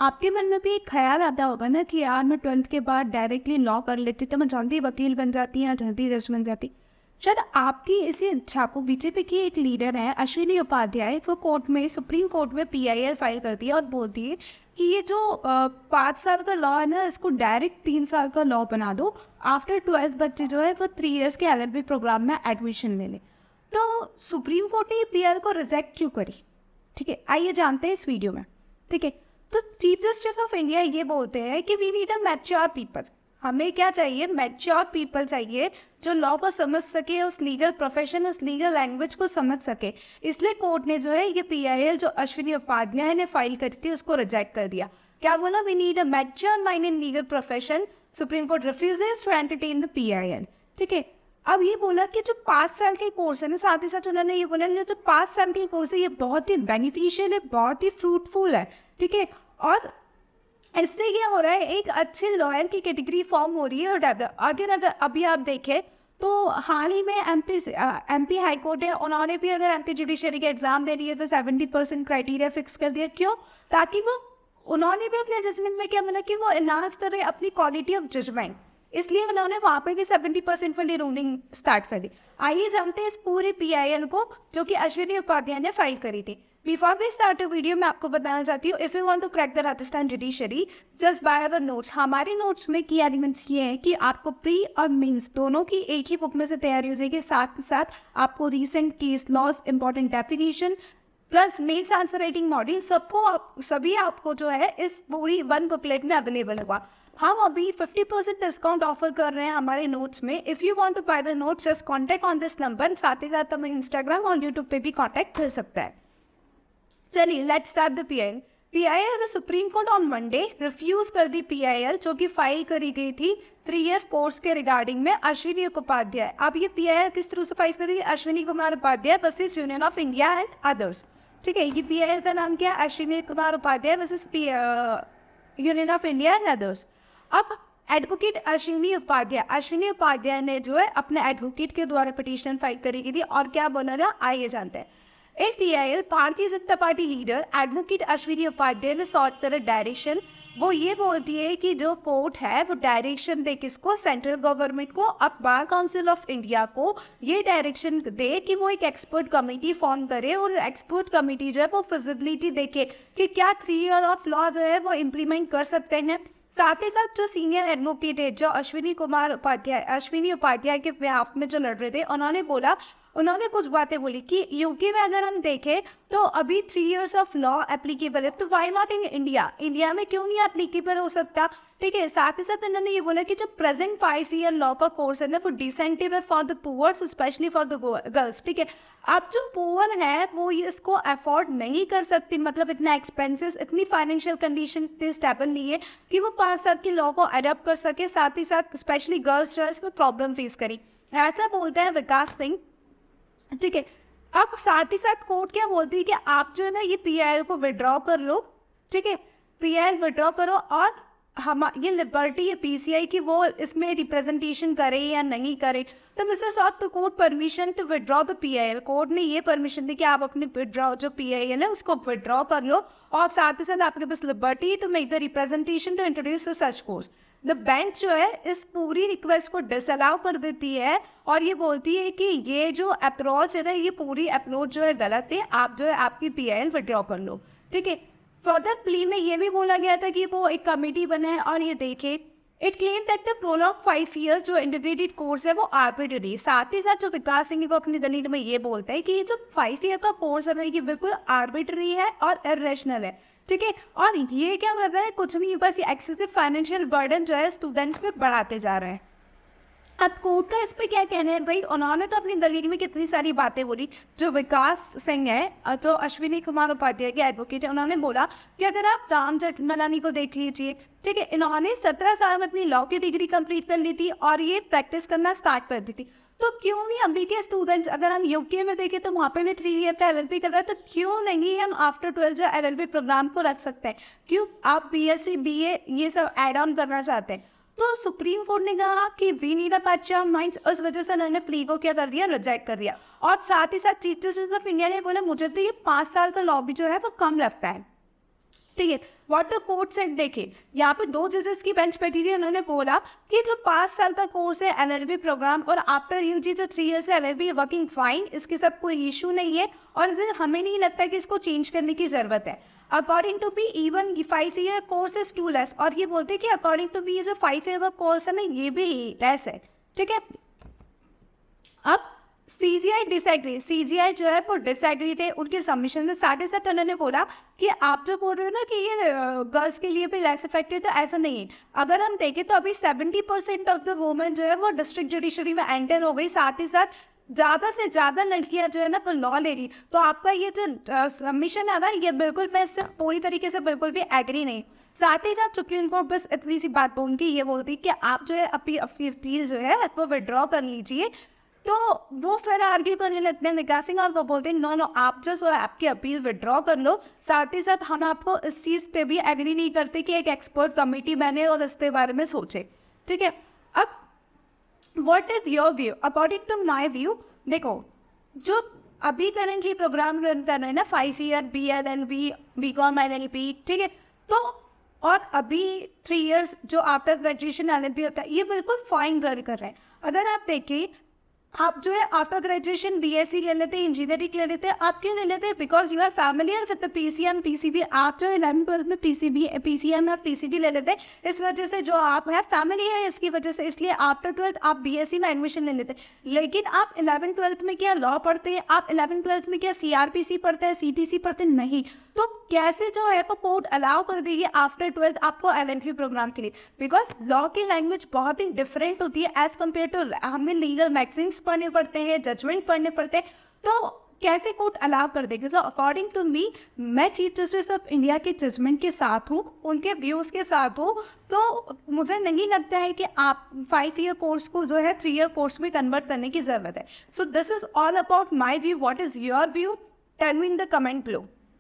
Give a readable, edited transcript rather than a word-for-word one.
आपके मन में भी एक ख्याल आता होगा ना कि यार मैं 12th के बाद डायरेक्टली लॉ कर लेती तो मैं जल्दी वकील बन जाती या जल्दी जज बन जाती। शायद आपकी इसी इच्छा को बीजेपी की एक लीडर है अश्विनी उपाध्याय, वो कोर्ट में, सुप्रीम कोर्ट में पीआईएल फाइल करती है और बोलती है कि ये जो 5 साल का लॉ है ना, इसको डायरेक्ट 3 साल का लॉ बना दो। आफ्टर 12th बच्चे जो है वो 3 years के एलएलबी प्रोग्राम में एडमिशन ले लें। तो सुप्रीम कोर्ट ने पीआईएल को रिजेक्ट क्यों करी? ठीक है, आइए जानते हैं इस वीडियो में। ठीक है, तो चीफ जस्टिस ऑफ इंडिया ये बोलते हैं कि we need a mature people. हमें क्या चाहिए? मैच्योर पीपल चाहिए जो लॉ को समझ सके, उस लीगल प्रोफेशन, उस लीगल लैंग्वेज को समझ सके। इसलिए कोर्ट ने जो है ये पीआईएल जो अश्विनी उपाध्याय ने फाइल करी थी उसको रिजेक्ट कर दिया। क्या बोला? We need a mature mind in legal profession. Supreme court refuses to entertain the PIL. ठीक है, अब ये बोला कि जो 5 साल के कोर्स है ना, साथ ही साथ उन्होंने ये बोला कि जो 5 साल के कोर्स है ये बहुत ही बेनिफिशियल है, बहुत ही फ्रूटफुल है। ठीक है, और इससे क्या हो रहा है, एक अच्छे लॉयर की कैटेगरी फॉर्म हो रही है और डेवलप। अगर अभी आप देखें तो हाल ही में एमपी हाई कोर्ट है, उन्होंने भी अगर एमपी जुडिशरी का एग्जाम दे रही है तो 70% क्राइटेरिया फिक्स कर दिया। क्यों? ताकि वो, उन्होंने भी अपने जजमेंट में क्या बोला कि वो एनहांस करे अपनी क्वालिटी ऑफ जजमेंट, इसलिए उन्होंने वहाँ पे भी 70% वाली रूलिंग स्टार्ट कर दी। आइए जानते हैं इस पूरे पीआईएल को जो कि अश्विनी उपाध्याय ने फाइल करी थी। Before we start a video, मैं आपको बताना चाहती हूँ, if you want to crack the Rajasthan judiciary, just buy our notes. हमारे नोट्स में की एलिमेंट्स ये हैं कि आपको प्री और मेंस दोनों की एक ही बुक में से तैयारी हो जाएगी। साथ ही साथ आपको recent case laws, important definition plus mains answer writing module सभी आपको जो है इस पूरी 1 बुकलेट में अवेलेबल होगा। हम अभी 50% डिस्काउंट ऑफर कर रहे हैं हमारे नोट्स में। If you want to buy the notes, just contact on this number. साथ ही साथ हमें इंस्टाग्राम और यूट्यूब पे भी कॉन्टैक्ट कर सकता है। चलिए, let's start the PIL. PIL supreme court on Monday refuse कर दी पीआईएल जो कि फाइल करी गई थी 3 year कोर्स के रिगार्डिंग में अश्विनी उपाध्याय। अब ये पीआईएल किस तरह से फाइल करी? Ashwini Kumar Upadhyay versus Union of India and others. ठीक है, ये पीआईएल का नाम क्या है? Ashwini Kumar Upadhyay versus Union of India and others. अब एडवोकेट अश्विनी उपाध्याय ने जो है अपने एडवोकेट के द्वारा पिटीशन फाइल करी थी और क्या बोला था आइए जानते हैं। एक PIL Bharatiya Janata Party leader advocate Ashwini Upadhyay ने सॉर्ट कर डायरेक्शन। वो ये बोलती है कि जो कोर्ट है वो डायरेक्शन दे किसको? सेंट्रल गवर्नमेंट को। अब बार काउंसिल ऑफ इंडिया को ये डायरेक्शन दे कि वो एक एक्सपर्ट कमेटी फॉर्म करे और एक्सपर्ट कमेटी जो है वो फिजिबिलिटी देखे कि क्या 3 year ऑफ लॉ जो है वो इम्प्लीमेंट कर सकते हैं। साथ ही साथ जो सीनियर एडवोकेट है जो अश्विनी उपाध्याय के बेहाफ में जो लड़ रहे थे, उन्होंने कुछ बातें बोली कि यूके में अगर हम देखें तो अभी 3 years ऑफ लॉ एप्लीकेबल है, तो वाई नॉट इन इंडिया में क्यों नहीं एप्लीकेबल हो सकता? ठीक है, साथ ही साथ इन्होंने ये बोला कि जो प्रेजेंट 5 year लॉ का कोर्स है ना वो डिसेंटिव है for the poors, especially for the girls. ठीक है, अब जो पुअर है वो इसको अफोर्ड नहीं कर सकती, मतलब इतना एक्सपेंसिव, इतनी फाइनेंशियल कंडीशन इतनी स्टेबल नहीं है कि वो 5 साल की लॉ को अडॉप्ट कर सके। साथ ही साथ स्पेशली गर्ल्स जो है इसमें प्रॉब्लम फेस करी, ऐसा बोलता है विकास सिंह। ठीक है, अब साथ ही साथ कोर्ट क्या बोलती है कि आप जो है ना ये पीआईएल को विड्रॉ कर लो। ठीक है, पीआईएल विड्रॉ करो और हम ये लिबर्टी है पीसीआई की वो इसमें रिप्रेजेंटेशन करे या नहीं करे। तो mister sought the court permission to withdraw the PIL. Court ने ये परमिशन दी कि आप अपने विड्रॉ जो पीआईएल है उसको विड्रॉ कर लो और साथ ही साथ आपके पास liberty to make the representation to introduce such course. The bench जो है इस पूरी रिक्वेस्ट को डिसअलाउ कर देती है और ये बोलती है कि ये जो अप्रोच है ना, ये पूरी अप्रोच जो है गलत है, आप जो है आपकी पीआईएल विड्रॉ कर लो। ठीक है, फर्दर प्ली में ये भी बोला गया था कि वो एक कमेटी बनाए और ये देखे। It claim that the prolong 5 years जो इंटीग्रेटेड कोर्स है वो आर्बिट्ररी। साथ ही साथ जो विकास सिंह को अपनी दलील में ये बोलता है कि ये जो 5 year का कोर्स है ये बिल्कुल आर्बिट्ररी है और इरेशनल है। ठीक है, और ये क्या कर रहा है? कुछ नहीं, बस ये एक्सेसिव फाइनेंशियल बर्डन जो है स्टूडेंट्स पे बढ़ाते जा रहे हैं। अब कोर्ट का इस पे क्या कहना है भाई? उन्होंने तो अपनी दलील में कितनी सारी बातें बोली। जो विकास सिंह है, जो अश्विनी कुमार उपाध्याय के एडवोकेट है, उन्होंने बोला कि अगर आप राम जेठमलानी को देख लीजिए। ठीक है, इन्होंने 17 साल में अपनी लॉ की डिग्री कंप्लीट कर ली थी और ये प्रैक्टिस करना स्टार्ट कर दी थी। तो क्यों नहीं अभी के स्टूडेंट्स, अगर हम यूके में देखें तो वहाँ पे भी 3 year का एलएलबी कर रहा है, तो क्यों नहीं हम आफ्टर 12 जो एलएलबी प्रोग्राम को रख सकते हैं? क्यों आप बीएससी बीए ये सब एड ऑन करना चाहते हैं? तो सुप्रीम कोर्ट ने कहा कि we need a mature minds, उस वजह से उन्होंने प्ली को क्या कर दिया? रिजेक्ट कर दिया। और साथ ही साथ चीफ जस्टिस ऑफ इंडिया ने बोला मुझे तो ये 5 साल का लॉ भी जो है वो कम लगता है। ठीक है, व्हाट द कोर्ट सेड, देखिए यहाँ पे 2 जजेस की बेंच बैठी थी, उन्होंने बोला कि जो 5 साल का कोर्स है एलएलबी प्रोग्राम और आफ्टर यूजी जो 3 इयर्स है एलएलबी वर्किंग फाइन, इसके साथ कोई इशू नहीं है और इसे हमें नहीं लगता कि इसको चेंज करने की जरूरत है। According to be even 5 year course is too less, और ये बोलते हैं कि अकॉर्डिंग टू बी ये जो 5 ईयर का कोर्स है ना ये भी लेस है। ठीक है, अब सीजीआई डिसएग्री, सीजीआई जो है वो डिसएग्री थे उनके सबमिशन से, साथ ही साथ उन्होंने बोला कि आप जो बोल रहे हो ना कि ये गर्ल्स के लिए भी लेस इफेक्टिव, तो ऐसा नहीं है। अगर हम देखें तो अभी 70% ऑफ द वुमेन जो है वो डिस्ट्रिक्ट जुडिशरी में एंटर हो गई, साथ ही साथ ज़्यादा से ज़्यादा लड़कियां जो है ना वो लॉ ले रही। तो आपका ये जो सबमिशन है ना ये बिल्कुल, मैं इससे पूरी तरीके से बिल्कुल भी एग्री नहीं। साथ ही साथ सुप्रीम कोर्ट बस इतनी सी बात बोल के ये बोलती कि आप जो है अपनी अपील जो है वो विड्रॉ कर लीजिए, तो वो फिर आर्ग्यू करने लगते हैं विकास सिंह और वो बोलते हैं नो नो आप जो आपकी अपील विड्रॉ कर लो। साथ ही साथ हम आपको इस चीज़ पे भी एग्री नहीं करते कि एक एक्सपर्ट कमेटी बने और इसके बारे में सोचे। ठीक है, अब what is your view? According to my view, देखो जो अभी करेंटली प्रोग्राम रन कर रहे हैं ना 5 ईयर BLLB BCom LLB, ठीक है, तो और अभी 3 इयर्स जो आफ्टर ग्रेजुएशन LLB होता है ये बिल्कुल फाइन रन कर रहे हैं। अगर आप देखें आप जो है आफ्टर ग्रेजुएशन BSc ले लेते हैं, इंजीनियरिंग ले लेते हैं, आप क्यों ले लेते हैं? Because you are familiar with the PCM PCB। आप जो 11th-12th में PCM या PCB ले लेते हैं, इस वजह से जो आप है फैमिली है इसकी वजह से, इसलिए आफ्टर 12th आप BSc में एडमिशन ले लेते हैं। लेकिन आप 11th-12th में क्या लॉ पढ़ते हैं? आप 11th-12th में क्या CRPC पढ़ते हैं, CTC पढ़ते हैं? नहीं। तो कैसे जो है वो कोर्ट अलाउ कर देगी आफ्टर 12th आपको LLB प्रोग्राम के लिए? बिकॉज लॉ की लैंग्वेज बहुत ही डिफरेंट होती है एज कम्पेयर टू, हमें लीगल मैगजीन्स पढ़ने पड़ते हैं, जजमेंट पढ़ने पड़ते हैं, तो कैसे कोर्ट अलाउ कर देगी? तो अकॉर्डिंग टू मी, मैं चीफ जस्टिस ऑफ इंडिया के जजमेंट के साथ हूँ, उनके व्यूज़ के साथ हूँ, तो मुझे नहीं लगता है कि आप 5 ईयर कोर्स को जो है 3 ईयर कोर्स में कन्वर्ट करने की ज़रूरत है। So this is all about my view. What is your view? Tell me in the comment below.